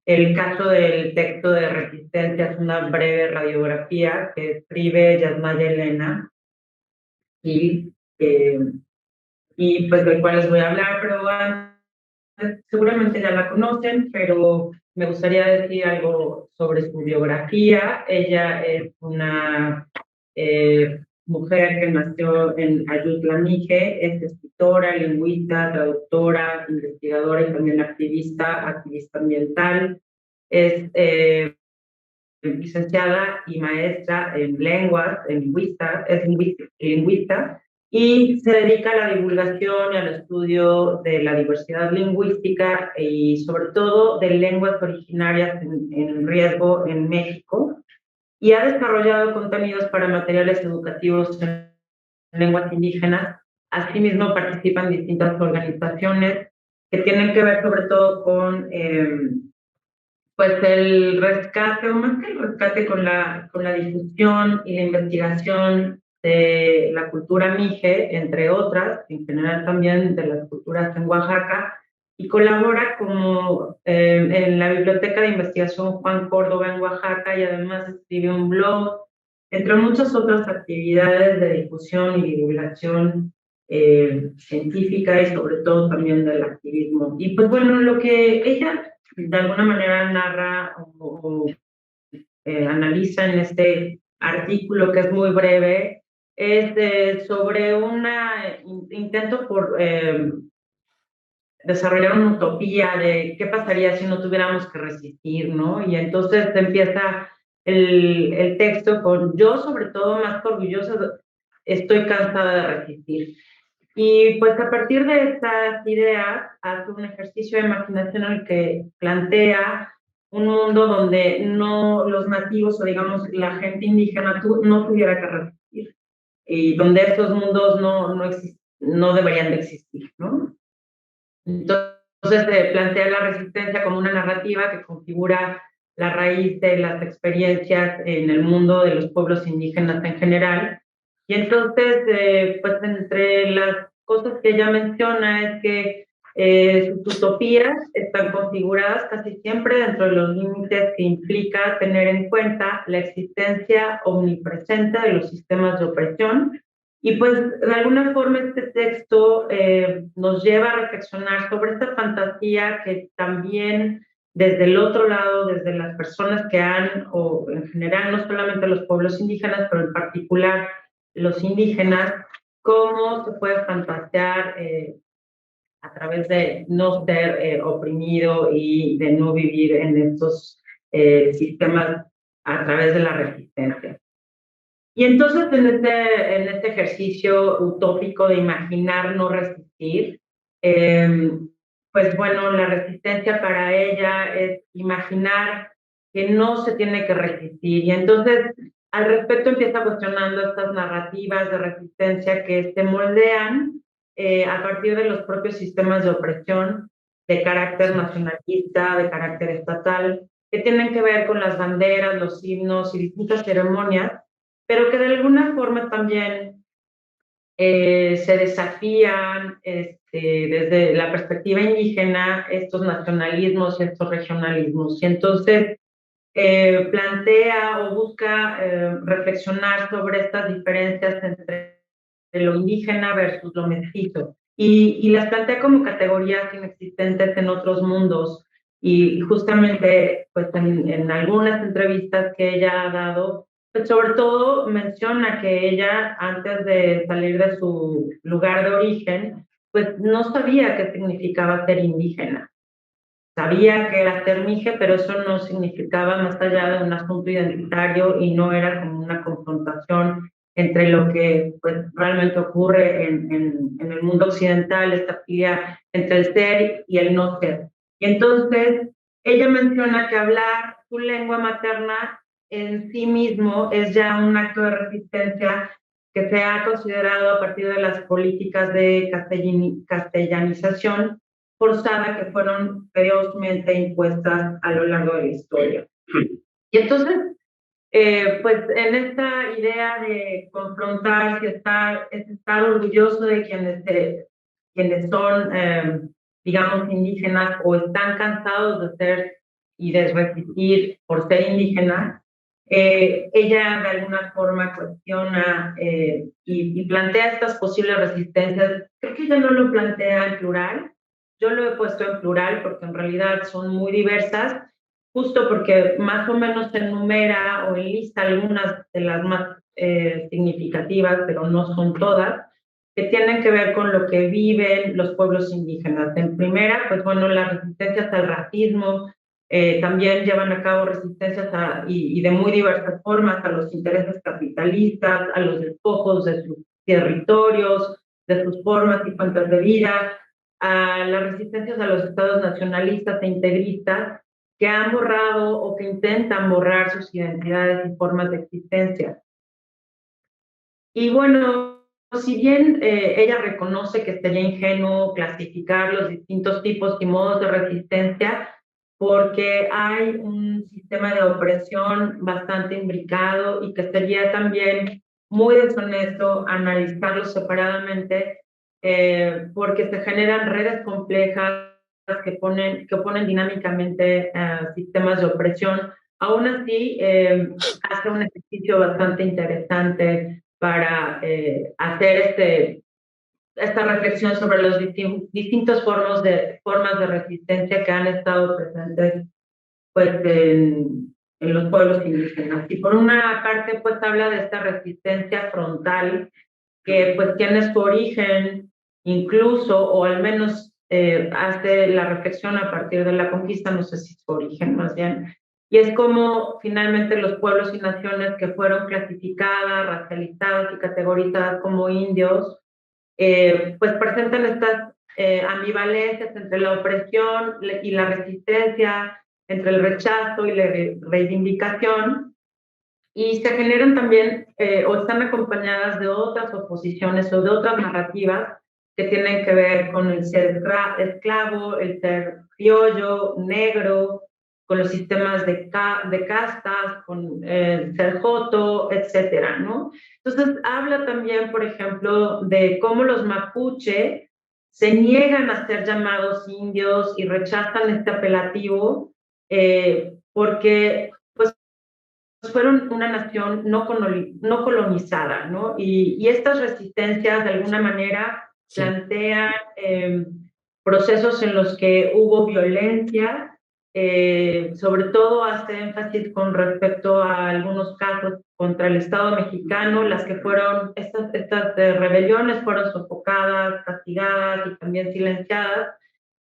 El caso del texto de Resistencia es una breve radiografía que escribe Yasmaya Elena y, eh, y pues del cual les voy a hablar, pero seguramente ya la conocen, pero me gustaría decir algo sobre su biografía. Ella es una mujer que nació en Ayutla, Mije, es escritora, lingüista, traductora, investigadora y también activista ambiental. Es licenciada y maestra en lenguas, es lingüista y se dedica a la divulgación y al estudio de la diversidad lingüística y sobre todo de lenguas originarias en riesgo en México y ha desarrollado contenidos para materiales educativos en lenguas indígenas. Asimismo participa en distintas organizaciones que tienen que ver sobre todo con pues el rescate, o más que el rescate con la difusión y la investigación de la cultura mije, entre otras, en general también de las culturas en Oaxaca, y colabora como en la Biblioteca de Investigación Juan Córdoba en Oaxaca y además escribe un blog, entre muchas otras actividades de difusión y divulgación científica y sobre todo también del activismo. Y pues bueno, lo que ella de alguna manera narra analiza en este artículo que es muy breve, es sobre un intento por desarrollar una utopía de qué pasaría si no tuviéramos que resistir, ¿no? Y entonces empieza el texto con yo sobre todo más orgullosa, estoy cansada de resistir. Y pues a partir de estas ideas hace un ejercicio de imaginación en el que plantea un mundo donde no los nativos o digamos la gente indígena no tuviera que resistir y donde estos mundos no deberían de existir, ¿no? Entonces se plantea la resistencia como una narrativa que configura la raíz de las experiencias en el mundo de los pueblos indígenas en general. Y entonces, pues entre las cosas que ella menciona es que sus utopías están configuradas casi siempre dentro de los límites que implica tener en cuenta la existencia omnipresente de los sistemas de opresión y pues de alguna forma este texto nos lleva a reflexionar sobre esta fantasía que también desde el otro lado, desde las personas que han, o en general, no solamente los pueblos indígenas, pero en particular los indígenas, cómo se puede fantasear a través de no ser oprimido y de no vivir en estos sistemas a través de la resistencia. Y entonces en este ejercicio utópico de imaginar no resistir, pues bueno, la resistencia para ella es imaginar que no se tiene que resistir. Y entonces al respecto empieza cuestionando estas narrativas de resistencia que se moldean a partir de los propios sistemas de opresión de carácter nacionalista, de carácter estatal, que tienen que ver con las banderas, los himnos y distintas ceremonias pero que de alguna forma también se desafían desde la perspectiva indígena estos nacionalismos, estos regionalismos. Y entonces plantea o busca reflexionar sobre estas diferencias entre lo indígena versus lo mestizo. Y las plantea como categorías inexistentes en otros mundos. Y justamente, pues en algunas entrevistas que ella ha dado, pues sobre todo menciona que ella, antes de salir de su lugar de origen, pues no sabía qué significaba ser indígena. Sabía que era ser mije, pero eso no significaba más allá de un asunto identitario y no era como una confrontación entre lo que pues, realmente ocurre en el mundo occidental, esta pelea entre el ser y el no ser. Y entonces ella menciona que hablar su lengua materna en sí mismo es ya un acto de resistencia que se ha considerado a partir de las políticas de castellanización forzada que fueron ferozmente impuestas a lo largo de la historia. Y entonces, pues en esta idea de confrontar, es estar orgulloso de quienes son, digamos, indígenas o están cansados de ser y de resistir por ser indígena, ella de alguna forma cuestiona y plantea estas posibles resistencias. Creo que ella no lo plantea en plural, yo lo he puesto en plural porque en realidad son muy diversas, justo porque más o menos enumera o enlista algunas de las más significativas, pero no son todas, que tienen que ver con lo que viven los pueblos indígenas. En primera, pues bueno, las resistencias al racismo, también llevan a cabo resistencias y de muy diversas formas a los intereses capitalistas, a los despojos de sus territorios, de sus formas y fuentes de vida, a las resistencias a los estados nacionalistas e integristas que han borrado o que intentan borrar sus identidades y formas de existencia. Y bueno, si bien ella reconoce que sería ingenuo clasificar los distintos tipos y modos de resistencia, porque hay un sistema de opresión bastante imbricado y que sería también muy deshonesto analizarlos separadamente, porque se generan redes complejas que oponen dinámicamente sistemas de opresión. Aún así, hace un ejercicio bastante interesante para hacer esta reflexión sobre los distintos formas de resistencia que han estado presentes pues, en los pueblos indígenas. Y por una parte, pues habla de esta resistencia frontal que pues tiene su origen incluso, o al menos hace la reflexión a partir de la conquista, no sé si su origen más bien, y es como finalmente los pueblos y naciones que fueron clasificadas, racializadas y categorizadas como indios, pues presentan estas ambivalencias entre la opresión y la resistencia, entre el rechazo y la reivindicación, y se generan también o están acompañadas de otras oposiciones o de otras narrativas que tienen que ver con el ser esclavo, el ser criollo, negro, con los sistemas de castas, con el ser joto, etcétera, ¿no? Entonces, habla también, por ejemplo, de cómo los mapuche se niegan a ser llamados indios y rechazan este apelativo porque fueron una nación no colonizada, ¿no? Y estas resistencias de alguna manera plantean procesos en los que hubo violencia, sobre todo hace énfasis con respecto a algunos casos contra el Estado mexicano, las que fueron, estas rebeliones fueron sofocadas, castigadas y también silenciadas,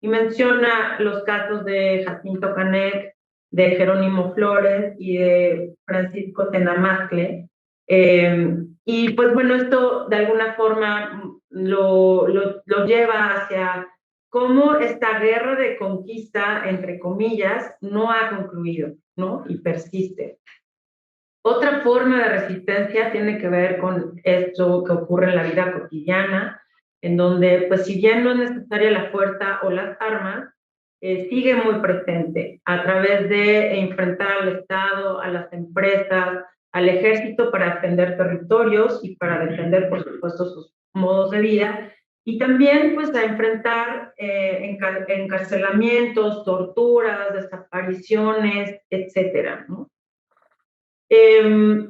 y menciona los casos de Jacinto Canet, de Jerónimo Flores y de Francisco Tenamacle. Y pues bueno, esto de alguna forma lo lleva hacia cómo esta guerra de conquista, entre comillas, no ha concluido, ¿no? Y persiste. Otra forma de resistencia tiene que ver con esto que ocurre en la vida cotidiana, en donde, pues si bien no es necesaria la fuerza o las armas, sigue muy presente a través de enfrentar al Estado, a las empresas, al ejército para defender territorios y para defender, por supuesto, sus modos de vida, y también pues a enfrentar encarcelamientos, torturas, desapariciones, etcétera, ¿no?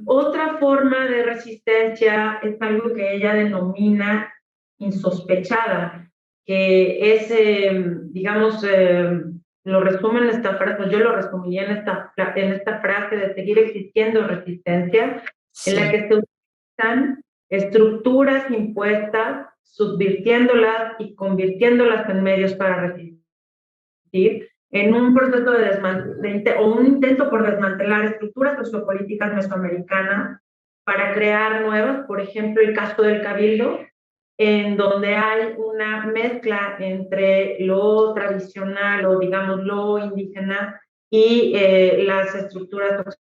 Otra forma de resistencia es algo que ella denomina insospechada, que es, digamos, lo resume en esta frase, yo lo resumiría en esta frase de seguir existiendo resistencia, en la que se utilizan estructuras impuestas, subvirtiéndolas y convirtiéndolas en medios para resistir, en un proceso o un intento por desmantelar estructuras sociopolíticas mesoamericanas para crear nuevas, por ejemplo, el caso del Cabildo, en donde hay una mezcla entre lo tradicional o, digamos, lo indígena y las estructuras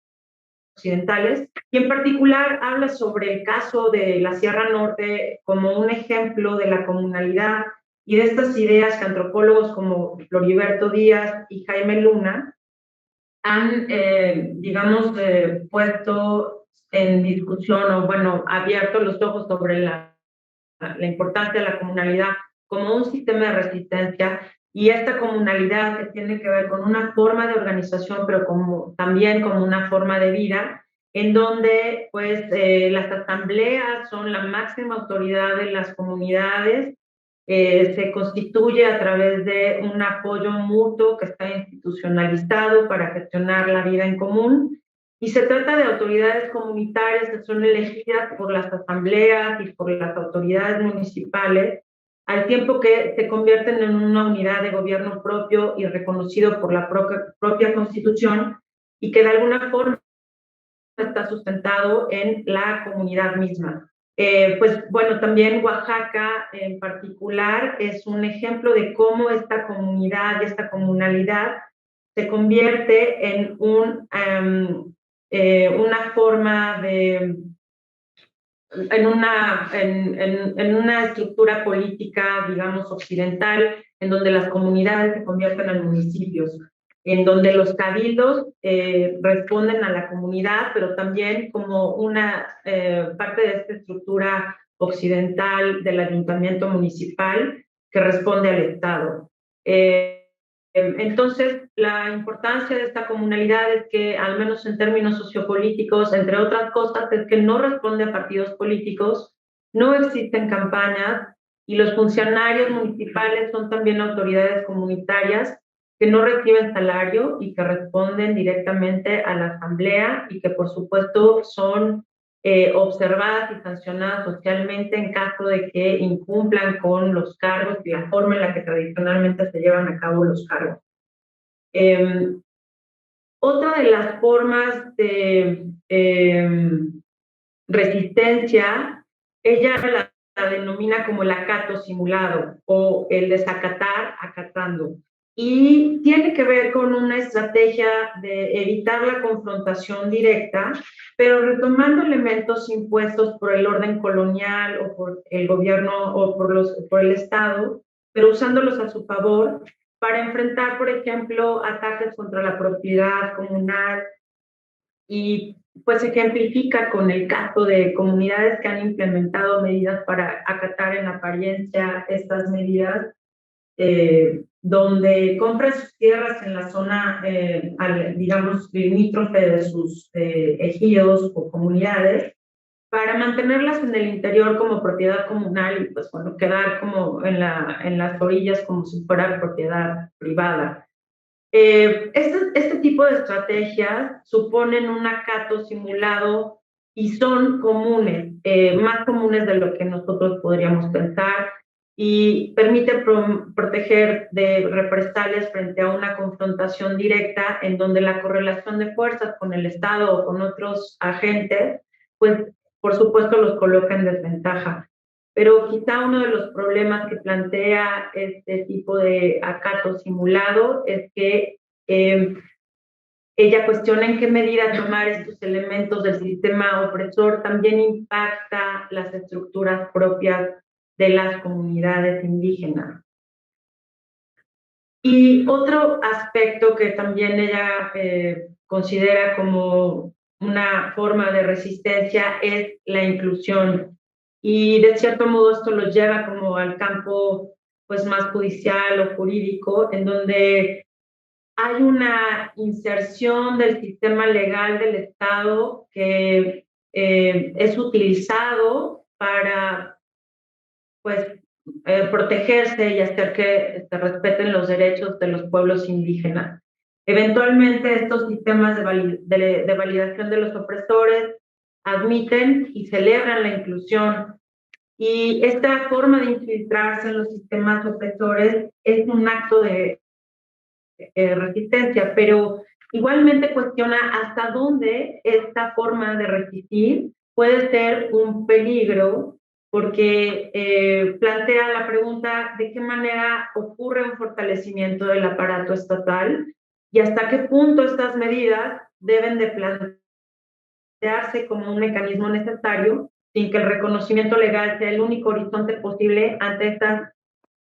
occidentales, y en particular habla sobre el caso de la Sierra Norte como un ejemplo de la comunalidad y de estas ideas que antropólogos como Floriberto Díaz y Jaime Luna han, digamos, puesto en discusión o, bueno, abierto los ojos sobre la importancia de la comunalidad como un sistema de resistencia y esta comunalidad que tiene que ver con una forma de organización, pero también como una forma de vida, en donde pues las asambleas son la máxima autoridad de las comunidades, se constituye a través de un apoyo mutuo que está institucionalizado para gestionar la vida en común, y se trata de autoridades comunitarias que son elegidas por las asambleas y por las autoridades municipales, al tiempo que se convierten en una unidad de gobierno propio y reconocido por la propia Constitución, y que de alguna forma está sustentado en la comunidad misma. Pues bueno, también Oaxaca en particular es un ejemplo de cómo esta comunidad y esta comunalidad se convierte en una forma de, en una estructura política, digamos, occidental, en donde las comunidades se convierten en municipios, en donde los cabildos responden a la comunidad, pero también como una parte de esta estructura occidental del ayuntamiento municipal que responde al Estado. Entonces, la importancia de esta comunalidad es que, al menos en términos sociopolíticos, entre otras cosas, es que no responde a partidos políticos, no existen campañas, y los funcionarios municipales son también autoridades comunitarias que no reciben salario y que responden directamente a la asamblea, y que por supuesto son observadas y sancionadas socialmente en caso de que incumplan con los cargos y la forma en la que tradicionalmente se llevan a cabo los cargos. Otra de las formas de resistencia, ella la denomina como el acato simulado o el desacatar acatando. Y tiene que ver con una estrategia de evitar la confrontación directa, pero retomando elementos impuestos por el orden colonial o por el gobierno o por el Estado, pero usándolos a su favor para enfrentar, por ejemplo, ataques contra la propiedad comunal, y pues se ejemplifica con el caso de comunidades que han implementado medidas para acatar en apariencia estas medidas, donde compran sus tierras en la zona, digamos, limítrofe de sus ejidos o comunidades, para mantenerlas en el interior como propiedad comunal y pues bueno, quedar como en las orillas como si fuera propiedad privada. Este tipo de estrategias suponen un acato simulado y son comunes, más comunes de lo que nosotros podríamos pensar, y permite proteger de represalias frente a una confrontación directa en donde la correlación de fuerzas con el Estado o con otros agentes, pues por supuesto los coloca en desventaja. Pero quizá uno de los problemas que plantea este tipo de acato simulado es que ella cuestiona en qué medida tomar estos elementos del sistema opresor también impacta las estructuras propias de las comunidades indígenas. Y otro aspecto que también ella considera como una forma de resistencia es la inclusión. Y de cierto modo esto lo lleva como al campo pues más judicial o jurídico, en donde hay una inserción del sistema legal del Estado que es utilizado para pues protegerse y hacer que se respeten los derechos de los pueblos indígenas. Eventualmente estos sistemas de validación de los opresores admiten y celebran la inclusión, y esta forma de infiltrarse en los sistemas opresores es un acto de resistencia, pero igualmente cuestiona hasta dónde esta forma de resistir puede ser un peligro, porque plantea la pregunta de qué manera ocurre un fortalecimiento del aparato estatal y hasta qué punto estas medidas deben de plantearse como un mecanismo necesario sin que el reconocimiento legal sea el único horizonte posible ante estas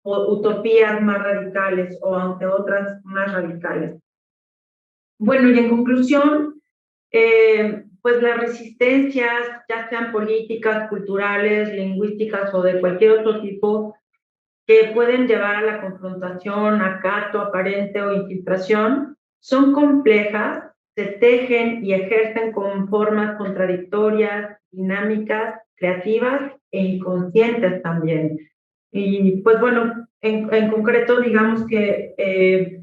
utopías más radicales o ante otras más radicales. Bueno, y en conclusión, pues las resistencias, ya sean políticas, culturales, lingüísticas o de cualquier otro tipo, que pueden llevar a la confrontación, acato aparente o infiltración, son complejas, se tejen y ejercen con formas contradictorias, dinámicas, creativas e inconscientes también. Y pues bueno, en concreto digamos que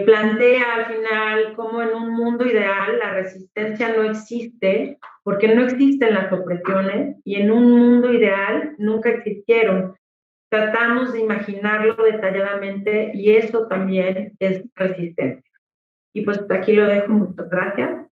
plantea al final cómo en un mundo ideal la resistencia no existe porque no existen las opresiones y en un mundo ideal nunca existieron. Tratamos de imaginarlo detalladamente y eso también es resistencia. Y pues aquí lo dejo, muchas gracias.